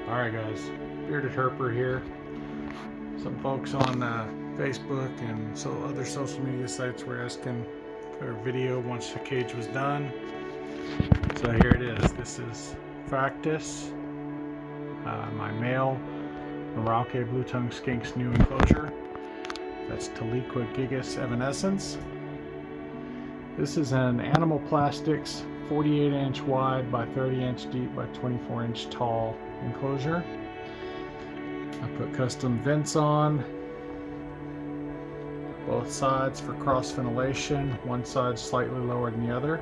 Alright guys, Bearded Herper here. Some folks on Facebook and other social media sites were asking for a video once the cage was done. So here it is. This is Practice, my male Merauke blue-tongued skink's new enclosure. That's Tiliqua gigas evanescens. This is an animal plastics 48-inch wide by 30-inch deep by 24-inch tall enclosure. I put custom vents on both sides for cross ventilation, one side slightly lower than the other.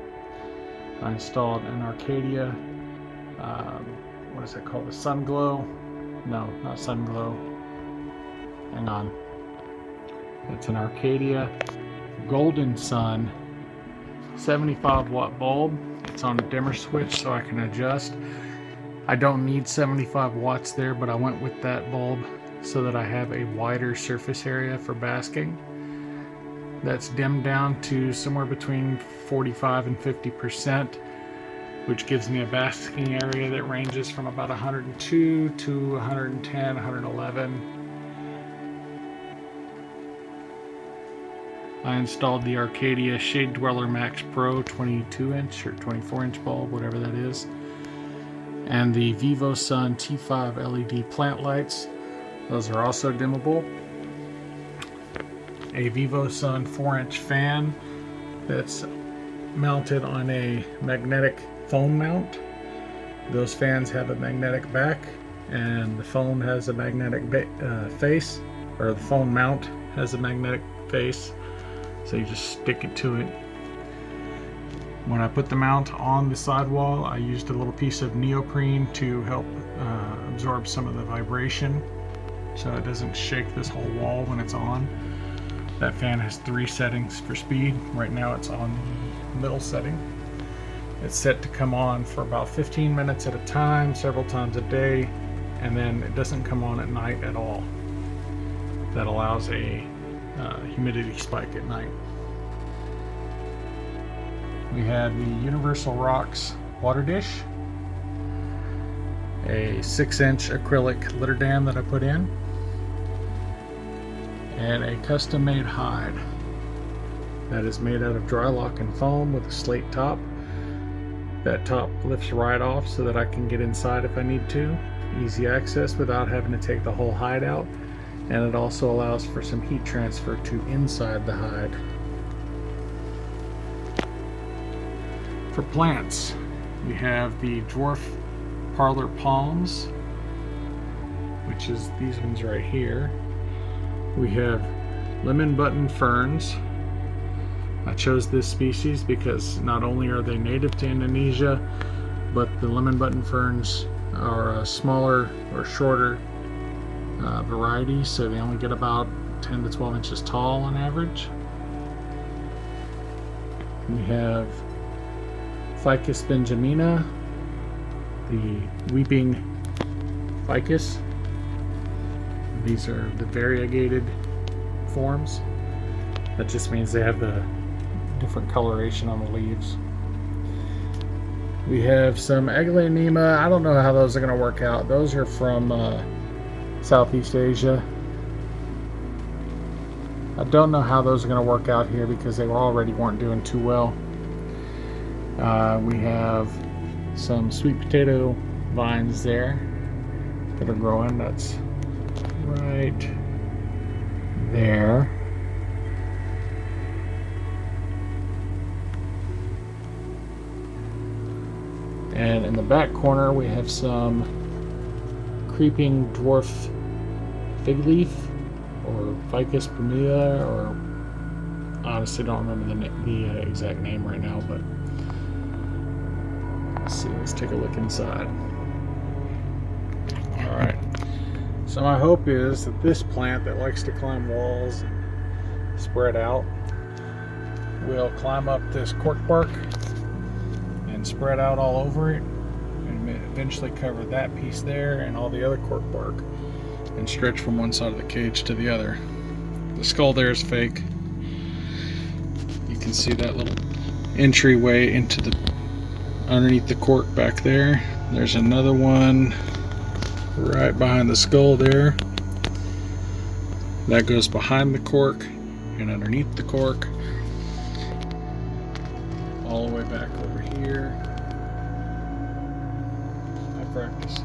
I installed an Arcadia, what is it called, the Sun Glow? No, not Sun Glow. Hang on. It's an Arcadia Golden Sun 75 watt bulb. It's on a dimmer switch so I can adjust. I don't need 75 watts there, but I went with that bulb so that I have a wider surface area for basking. That's dimmed down to somewhere between 45 and 50%, which gives me a basking area that ranges from about 102 to 110, 111. I installed the Arcadia Shade Dweller Max Pro 22-inch or 24-inch bulb, whatever that is, and the Vivo Sun T5 LED plant lights. Those are also dimmable. A Vivo Sun 4-inch fan that's mounted on a magnetic phone mount. Those fans have a magnetic back, and the phone has a magnetic face, or the phone mount has a magnetic face. So you just stick it to it. When I put the mount on the sidewall, I used a little piece of neoprene to help absorb some of the vibration so it doesn't shake this whole wall when it's on. That fan has 3 settings for speed. Right now it's on the middle setting. It's set to come on for about 15 minutes at a time, several times a day, and then it doesn't come on at night at all. That allows a humidity spike at night. We have the Universal Rocks water dish, a 6-inch acrylic litter dam that I put in, and a custom made hide that is made out of dry lock and foam with a slate top. That top lifts right off so that I can get inside if I need to. Easy access without having to take the whole hide out. And it also allows for some heat transfer to inside the hide. For plants, we have the dwarf parlor palms, which is these ones right here. We have lemon button ferns. I chose this species because not only are they native to Indonesia, but the lemon button ferns are a smaller or shorter variety, so they only get about 10 to 12 inches tall on average. We have Ficus benjamina, the weeping ficus. These are the variegated forms. That just means they have the different coloration on the leaves. We have some Aglaonema. I don't know how those are going to work out. Those are from Southeast Asia. I don't know how those are going to work out here because they weren't doing too well. We have some sweet potato vines there that are growing. That's right there. And in the back corner we have some creeping dwarf fig leaf, or Ficus primula, or honestly don't remember the exact name right now, but let's take a look inside. Alright, so my hope is that this plant that likes to climb walls and spread out will climb up this cork bark and spread out all over it, and eventually cover that piece there and all the other cork bark, and stretch from one side of the cage to the other. The skull there is fake. You can see that little entryway into the underneath the cork back there. There's another one right behind the skull there. That goes behind the cork and underneath the cork, all the way back over here. I practice.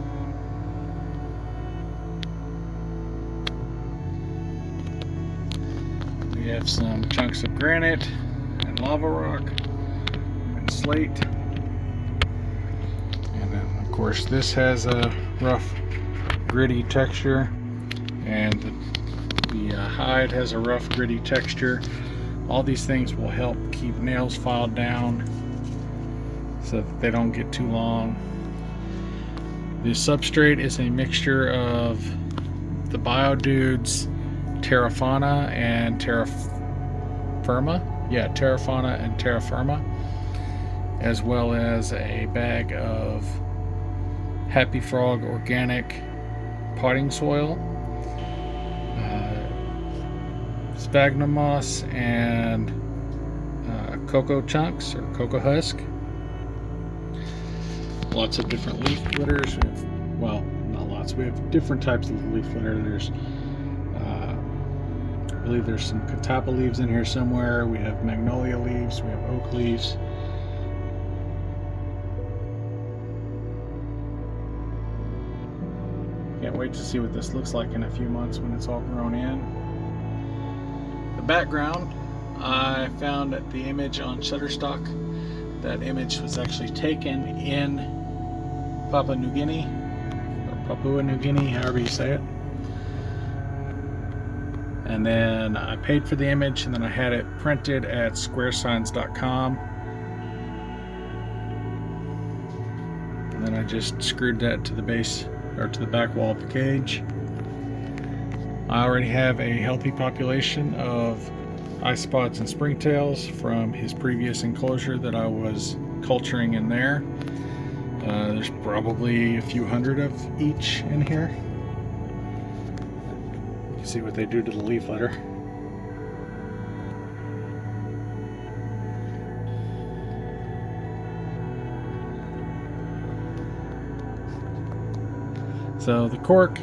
We have some chunks of granite and lava rock and slate. And then of course this has a rough gritty texture, and the hide has a rough gritty texture. All these things will help keep nails filed down so that they don't get too long. The substrate is a mixture of the Biodudes Terra Fauna and Terra Firma. Yeah, Terra Fauna and Terra Firma, as well as a bag of Happy Frog organic potting soil, sphagnum moss, and cocoa chunks or cocoa husk. Lots of different leaf litters. Well, not lots. We have different types of leaf litter. There's I believe there's some catappa leaves in here somewhere. We have magnolia leaves. We have oak leaves. Can't wait to see what this looks like in a few months when it's all grown in. The background, I found at the image on Shutterstock. That image was actually taken in Papua New Guinea, or Papua New Guinea, however you say it. And then I paid for the image, and then I had it printed at squaresigns.com. And then I just screwed that to the base, or to the back wall of the cage. I already have a healthy population of eye spots and springtails from his previous enclosure that I was culturing in there. There's probably a few hundred of each in here. You can see what they do to the leaf litter. So the cork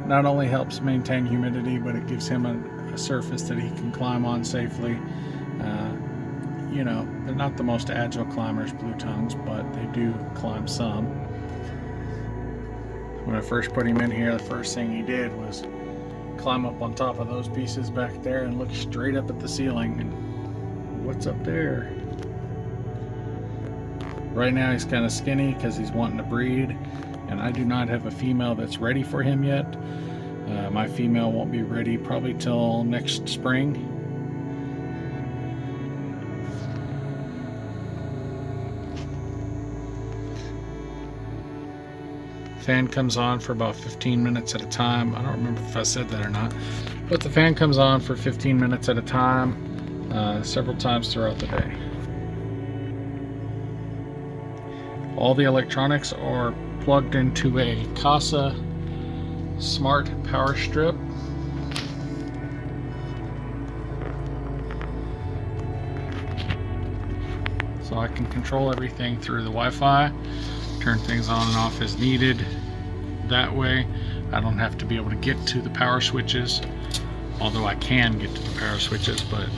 not only helps maintain humidity, but it gives him a surface that he can climb on safely. You know, they're not the most agile climbers, blue tongues, but they do climb some. When I first put him in here, the first thing he did was climb up on top of those pieces back there and look straight up at the ceiling. And what's up there? Right now he's kind of skinny because he's wanting to breed, and I do not have a female that's ready for him yet. My female won't be ready probably till next spring. Fan comes on for about 15 minutes at a time. I don't remember if I said that or not, but the fan comes on for 15 minutes at a time, several times throughout the day. All the electronics are plugged into a Casa Smart Power Strip. So I can control everything through the Wi-Fi, turn things on and off as needed. That way I don't have to be able to get to the power switches, although I can get to the power switches, but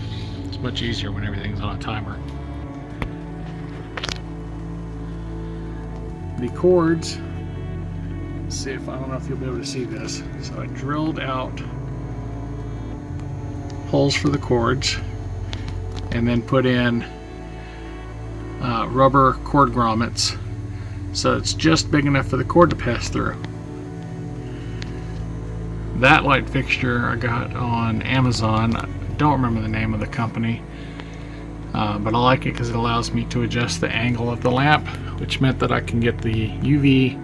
it's much easier when everything's on a timer. The cords, let's see if, I don't know if you'll be able to see this. So I drilled out holes for the cords and then put in rubber cord grommets, so it's just big enough for the cord to pass through. That light fixture I got on Amazon. I don't remember the name of the company, but I like it because it allows me to adjust the angle of the lamp, which meant that I can get the UV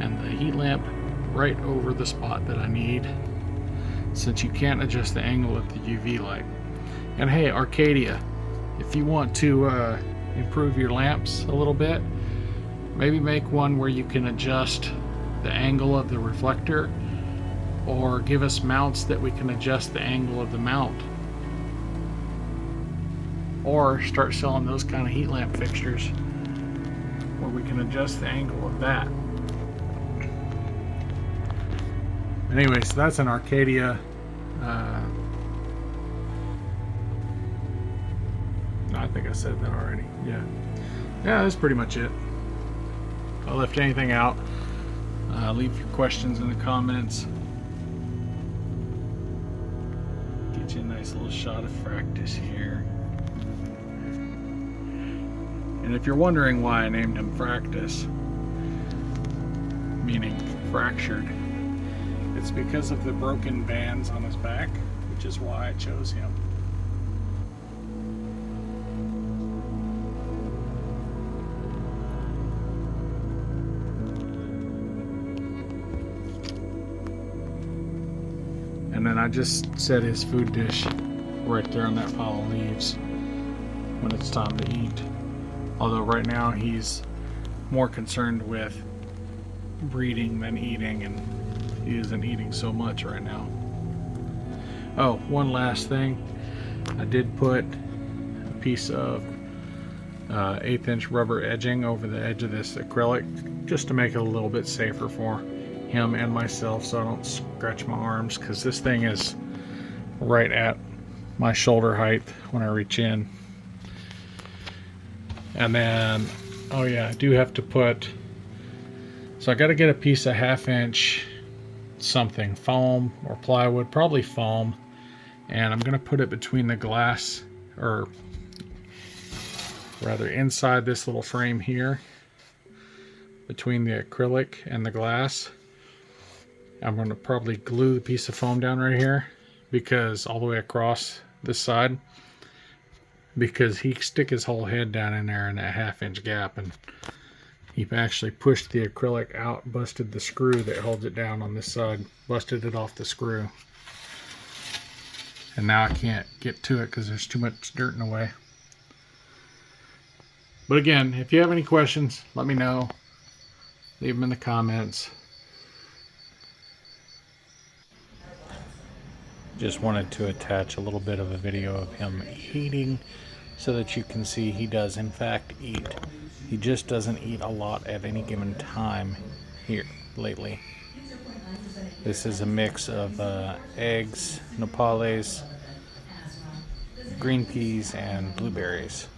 and the heat lamp right over the spot that I need, since you can't adjust the angle of the UV light. And hey, Arcadia, if you want to improve your lamps a little bit, maybe make one where you can adjust the angle of the reflector, or give us mounts that we can adjust the angle of the mount, or start selling those kind of heat lamp fixtures where we can adjust the angle of that. Anyways, that's an Arcadia. I think I said that already. Yeah, that's pretty much it. If I left anything out, leave your questions in the comments. Get you a nice little shot of Fractus here. And if you're wondering why I named him Fractus, meaning fractured, it's because of the broken bands on his back, which is why I chose him. And then I just set his food dish right there on that pile of leaves when it's time to eat. Although right now he's more concerned with breeding than eating, and he isn't eating so much right now. Oh, one last thing. I did put a piece of 1/8 inch rubber edging over the edge of this acrylic just to make it a little bit safer for him and myself, so I don't scratch my arms, because this thing is right at my shoulder height when I reach in. And then, oh yeah, I do have to put, so I got to get a piece of 1/2 inch something, foam or plywood, probably foam, and I'm going to put it between the glass, or rather inside this little frame here, between the acrylic and the glass. I'm going to probably glue the piece of foam down right here, because all the way across this side, because he stick his whole head down in there in that 1/2 inch gap, and he actually pushed the acrylic out, busted the screw that holds it down on this side, busted it off the screw, and now I can't get to it because there's too much dirt in the way. But again, if you have any questions, let me know. Leave them in the comments. Just wanted to attach a little bit of a video of him eating so that you can see he does in fact eat. He just doesn't eat a lot at any given time here lately. This is a mix of eggs, nopales, green peas, and blueberries.